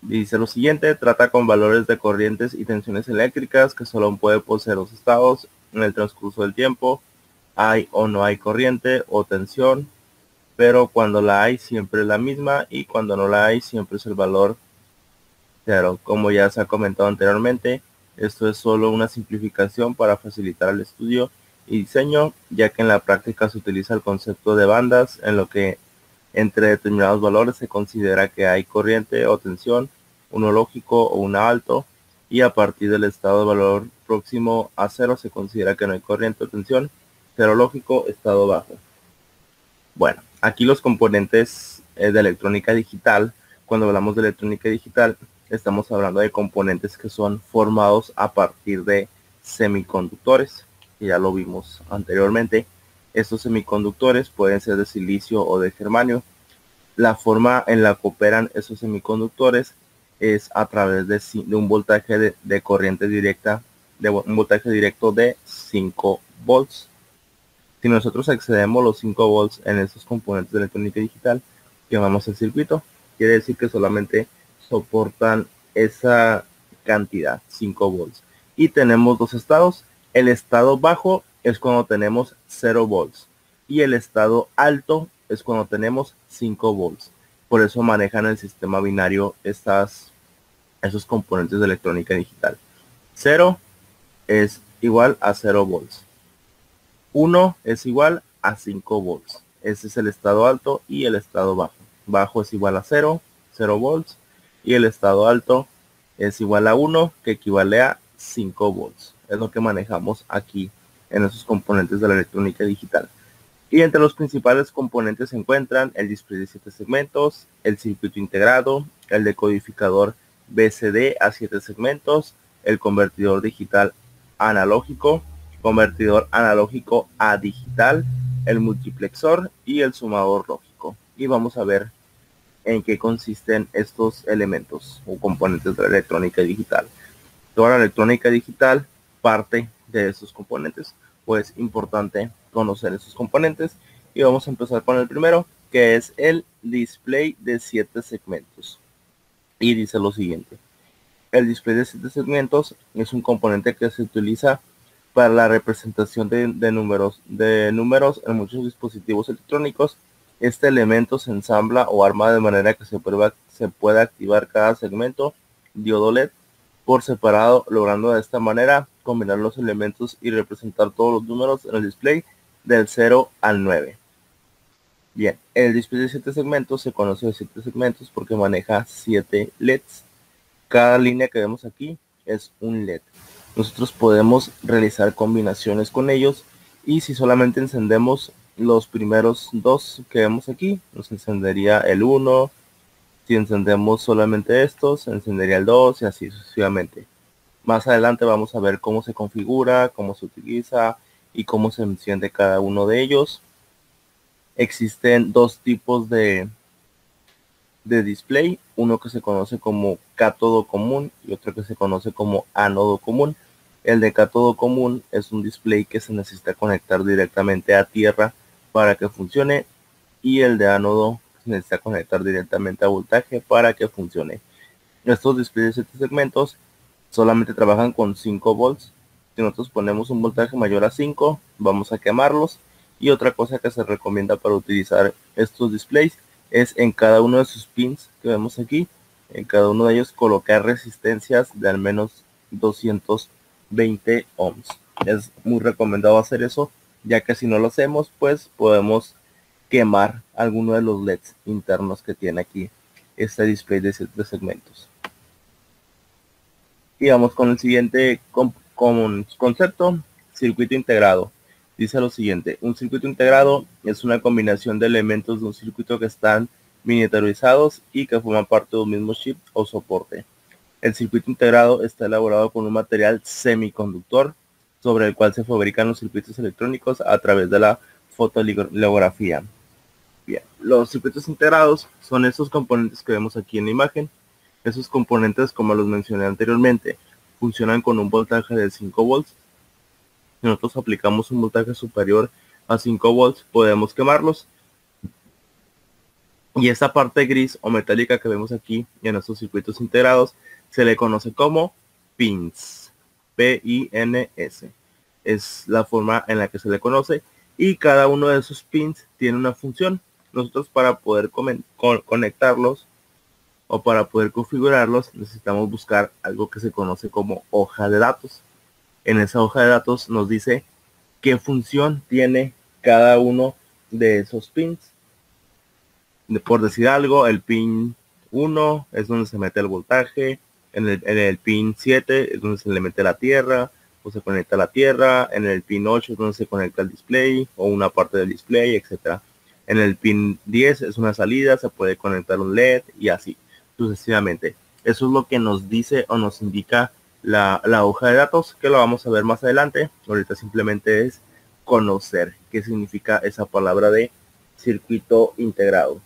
Dice lo siguiente: trata con valores de corrientes y tensiones eléctricas que solo puede poseer los estados en el transcurso del tiempo. Hay o no hay corriente o tensión, pero cuando la hay siempre es la misma y cuando no la hay siempre es el valor cero. Como ya se ha comentado anteriormente, esto es solo una simplificación para facilitar el estudio y diseño, ya que en la práctica se utiliza el concepto de bandas, en lo que entre determinados valores se considera que hay corriente o tensión, uno lógico o uno alto, y a partir del estado de valor próximo a cero se considera que no hay corriente o tensión, cero lógico, estado bajo. Bueno, aquí los componentes de electrónica digital, cuando hablamos de electrónica digital, estamos hablando de componentes que son formados a partir de semiconductores, que ya lo vimos anteriormente. Estos semiconductores pueden ser de silicio o de germanio. La forma en la que operan esos semiconductores es a través de un voltaje de corriente directa, de un voltaje directo de 5 volts. Si nosotros excedemos los 5 volts en estos componentes de electrónica digital, quemamos el circuito. Quiere decir que solamente soportan esa cantidad, 5 volts. Y tenemos dos estados. El estado bajo es cuando tenemos 0 volts. Y el estado alto es cuando tenemos 5 volts. Por eso manejan el sistema binario esos componentes de electrónica digital. 0 es igual a 0 volts. 1 es igual a 5 volts. Ese es el estado alto y el estado bajo. Bajo es igual a 0, 0 volts. Y el estado alto es igual a 1, que equivale a 5 volts. Es lo que manejamos aquí en esos componentes de la electrónica digital. Y entre los principales componentes se encuentran el display de 7 segmentos, el circuito integrado, el decodificador BCD a 7 segmentos, el convertidor digital analógico, convertidor analógico a digital, el multiplexor y el sumador lógico. Y vamos a ver en qué consisten estos elementos o componentes de la electrónica digital. Toda la electrónica digital parte de estos componentes, pues es importante conocer esos componentes. Y vamos a empezar con el primero, que es el display de 7 segmentos. Y dice lo siguiente: el display de 7 segmentos es un componente que se utiliza para la representación de números en muchos dispositivos electrónicos. Este elemento se ensambla o arma de manera que se pueda activar cada segmento diodo LED por separado, logrando de esta manera combinar los elementos y representar todos los números en el display del 0 al 9. Bien, el display de 7 segmentos se conoce de 7 segmentos porque maneja 7 LEDs. Cada línea que vemos aquí es un LED. Nosotros podemos realizar combinaciones con ellos, y si solamente encendemos los primeros dos que vemos aquí, nos encendería el 1. Si encendemos solamente estos, se encendería el 2 y así sucesivamente. Más adelante vamos a ver cómo se configura, cómo se utiliza y cómo se enciende cada uno de ellos. Existen dos tipos de display, uno que se conoce como cátodo común y otro que se conoce como ánodo común. El de cátodo común es un display que se necesita conectar directamente a tierra para que funcione, y el de ánodo se necesita conectar directamente a voltaje para que funcione. Estos displays de 7 segmentos solamente trabajan con 5 volts. Si nosotros ponemos un voltaje mayor a 5, vamos a quemarlos. Y otra cosa que se recomienda para utilizar estos displays es en cada uno de sus pins que vemos aquí, en cada uno de ellos colocar resistencias de al menos 220 ohms. Es muy recomendado hacer eso, ya que si no lo hacemos, pues podemos quemar alguno de los LEDs internos que tiene aquí este display de segmentos. Y vamos con el siguiente concepto: circuito integrado. Dice lo siguiente: un circuito integrado es una combinación de elementos de un circuito que están miniaturizados y que forman parte de un mismo chip o soporte. El circuito integrado está elaborado con un material semiconductor sobre el cual se fabrican los circuitos electrónicos a través de la fotolitografía. Bien, los circuitos integrados son esos componentes que vemos aquí en la imagen. Esos componentes, como los mencioné anteriormente, funcionan con un voltaje de 5 volts. Si nosotros aplicamos un voltaje superior a 5 volts, podemos quemarlos. Y esta parte gris o metálica que vemos aquí en nuestros circuitos integrados se le conoce como pins. P-I-N-S. Es la forma en la que se le conoce y cada uno de esos pins tiene una función. Nosotros para poder conectarlos o para poder configurarlos necesitamos buscar algo que se conoce como hoja de datos. En esa hoja de datos nos dice qué función tiene cada uno de esos pins. Por decir algo, el pin 1 es donde se mete el voltaje, en el pin 7 es donde se le mete la tierra o se conecta a la tierra, en el pin 8 es donde se conecta el display o una parte del display, etc. En el pin 10 es una salida, se puede conectar un LED y así sucesivamente. Eso es lo que nos dice o nos indica la hoja de datos, que lo vamos a ver más adelante. Ahorita simplemente es conocer qué significa esa palabra de circuito integrado.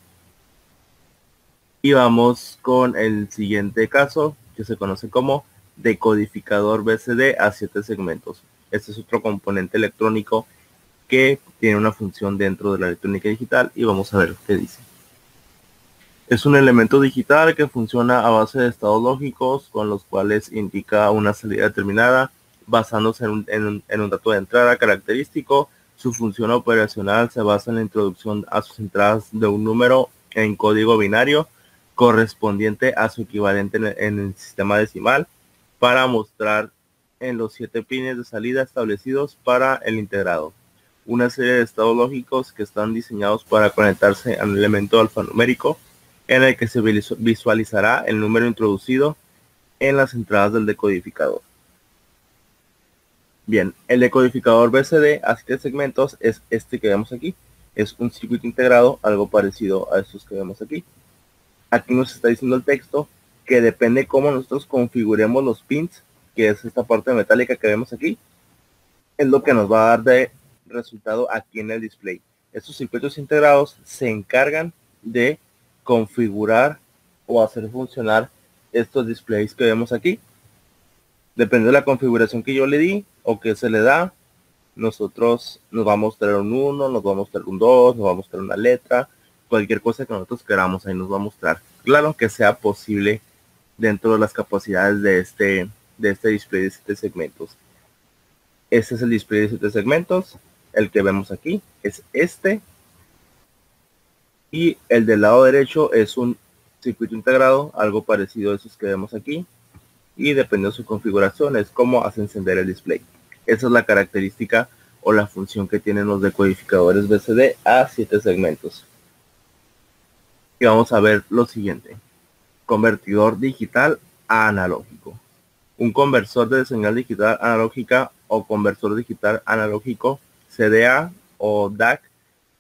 Y vamos con el siguiente caso, que se conoce como decodificador BCD a 7 segmentos. Este es otro componente electrónico que tiene una función dentro de la electrónica digital y vamos a ver qué dice. Es un elemento digital que funciona a base de estados lógicos con los cuales indica una salida determinada basándose en un dato de entrada característico. Su función operacional se basa en la introducción a sus entradas de un número en código binario correspondiente a su equivalente en el sistema decimal para mostrar en los 7 pines de salida establecidos para el integrado una serie de estados lógicos que están diseñados para conectarse a un elemento alfanumérico en el que se visualizará el número introducido en las entradas del decodificador. Bien, el decodificador BCD a 7 segmentos es este que vemos aquí. Es un circuito integrado, algo parecido a estos que vemos aquí. Aquí nos está diciendo el texto que depende cómo nosotros configuremos los pins, que es esta parte metálica que vemos aquí, es lo que nos va a dar de resultado aquí en el display. Estos circuitos integrados se encargan de configurar o hacer funcionar estos displays que vemos aquí. Depende de la configuración que yo le di o que se le da, nosotros nos va a mostrar un 1, nos va a mostrar un 2, nos va a mostrar una letra, cualquier cosa que nosotros queramos ahí nos va a mostrar. Claro que sea posible dentro de las capacidades de este display de 7 segmentos. Este es el display de 7 segmentos. El que vemos aquí es este. Y el del lado derecho es un circuito integrado, algo parecido a esos que vemos aquí. Y dependiendo de su configuración es cómo hace encender el display. Esa es la característica o la función que tienen los decodificadores BCD a 7 segmentos. Y vamos a ver lo siguiente. Convertidor digital a analógico. Un conversor de señal digital analógica o conversor digital analógico CDA o DAC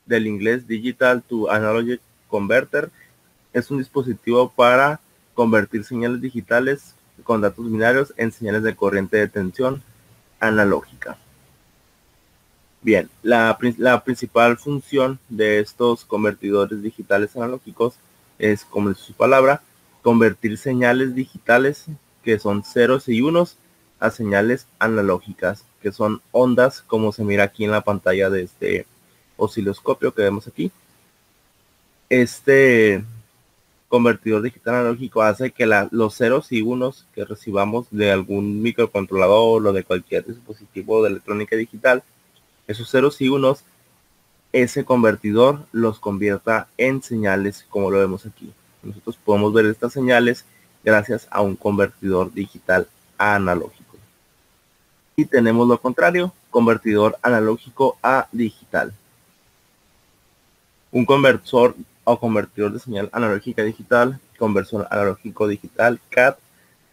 del inglés Digital to Analog Converter es un dispositivo para convertir señales digitales con datos binarios en señales de corriente de tensión analógica. Bien, la principal función de estos convertidores digitales analógicos es, como dice su palabra, convertir señales digitales que son ceros y unos a señales analógicas, que son ondas, como se mira aquí en la pantalla de este osciloscopio que vemos aquí. Este convertidor digital analógico hace que los ceros y unos que recibamos de algún microcontrolador o de cualquier dispositivo de electrónica digital, esos ceros y unos, ese convertidor los convierta en señales como lo vemos aquí. Nosotros podemos ver estas señales gracias a un convertidor digital analógico. Y tenemos lo contrario, convertidor analógico a digital. Un conversor o convertidor de señal analógica a digital, conversor analógico digital, CAD,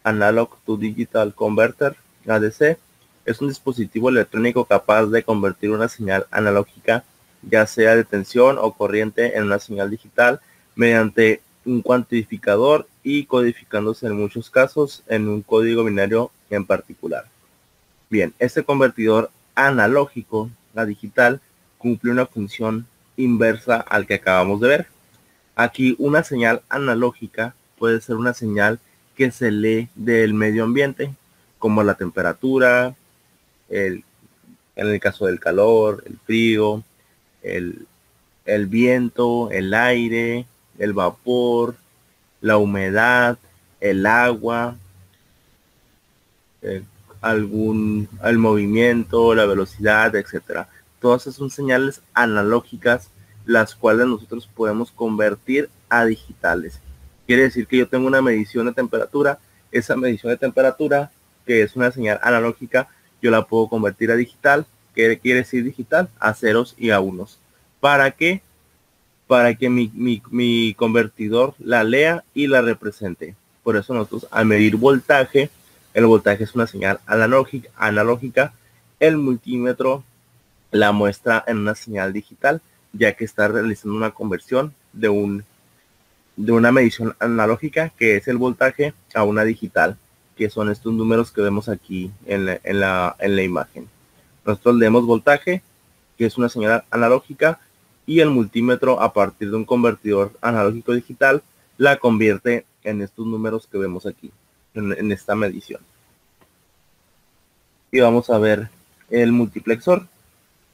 Analog to Digital Converter, ADC, es un dispositivo electrónico capaz de convertir una señal analógica, ya sea de tensión o corriente, en una señal digital mediante un cuantificador y codificándose en muchos casos en un código binario en particular. Bien, este convertidor analógico a digital cumple una función inversa al que acabamos de ver. Aquí una señal analógica puede ser una señal que se lee del medio ambiente, como la temperatura, en el caso del calor, el frío, el viento, el aire, el vapor, la humedad, el agua, el movimiento, la velocidad, etcétera. Todas esas son señales analógicas, las cuales nosotros podemos convertir a digitales. Quiere decir que yo tengo una medición de temperatura, esa medición de temperatura, que es una señal analógica, yo la puedo convertir a digital. ¿Qué quiere decir digital? A ceros y a unos. ¿Para qué? Para que mi convertidor la lea y la represente. Por eso nosotros al medir voltaje, el voltaje es una señal analógica, el multímetro la muestra en una señal digital, ya que está realizando una conversión de una medición analógica, que es el voltaje, a una digital, que son estos números que vemos aquí en la imagen. Nosotros leemos voltaje, que es una señal analógica, y el multímetro, a partir de un convertidor analógico digital, la convierte en estos números que vemos aquí, en esta medición. Y vamos a ver el multiplexor.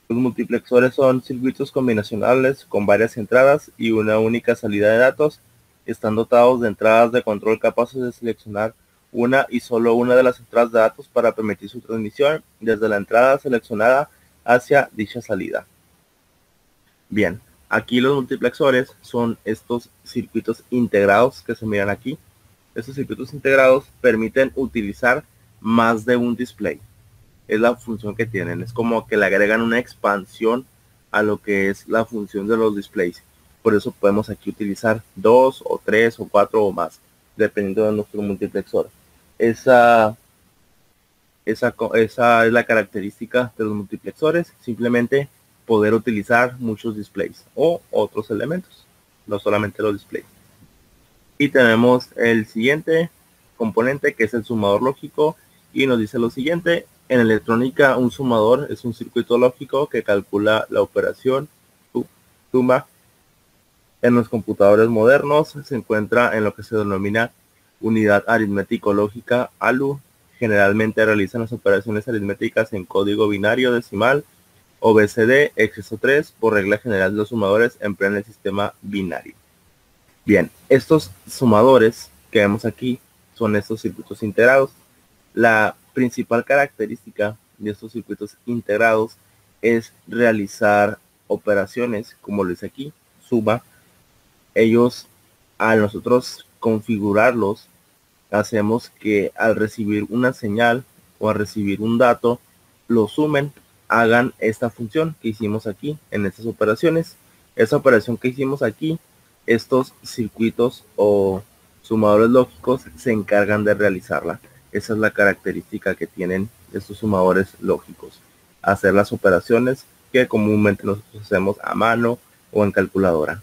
Los multiplexores son circuitos combinacionales con varias entradas y una única salida de datos. Están dotados de entradas de control capaces de seleccionar una y solo una de las entradas de datos para permitir su transmisión desde la entrada seleccionada hacia dicha salida. Bien, aquí los multiplexores son estos circuitos integrados que se miran aquí. Estos circuitos integrados permiten utilizar más de un display. Es la función que tienen, es como que le agregan una expansión a lo que es la función de los displays. Por eso podemos aquí utilizar 2 o 3 o 4 o más, dependiendo de nuestro multiplexor. Esa es la característica de los multiplexores, simplemente poder utilizar muchos displays o otros elementos, no solamente los displays. Y tenemos el siguiente componente, que es el sumador lógico, y nos dice lo siguiente: en electrónica, un sumador es un circuito lógico que calcula la operación suma. En los computadores modernos se encuentra en lo que se denomina unidad aritmético-lógica, ALU. Generalmente realizan las operaciones aritméticas en código binario decimal o BCD, exceso 3. Por regla general, los sumadores emplean el sistema binario. Bien, estos sumadores que vemos aquí son estos circuitos integrados. La principal característica de estos circuitos integrados es realizar operaciones, como lo dice aquí, suma. Ellos, al nosotros configurarlos, hacemos que al recibir una señal o al recibir un dato, lo sumen, hagan esta función que hicimos aquí en estas operaciones. Esa operación que hicimos aquí, estos circuitos o sumadores lógicos se encargan de realizarla. Esa es la característica que tienen estos sumadores lógicos: hacer las operaciones que comúnmente nosotros hacemos a mano o en calculadora.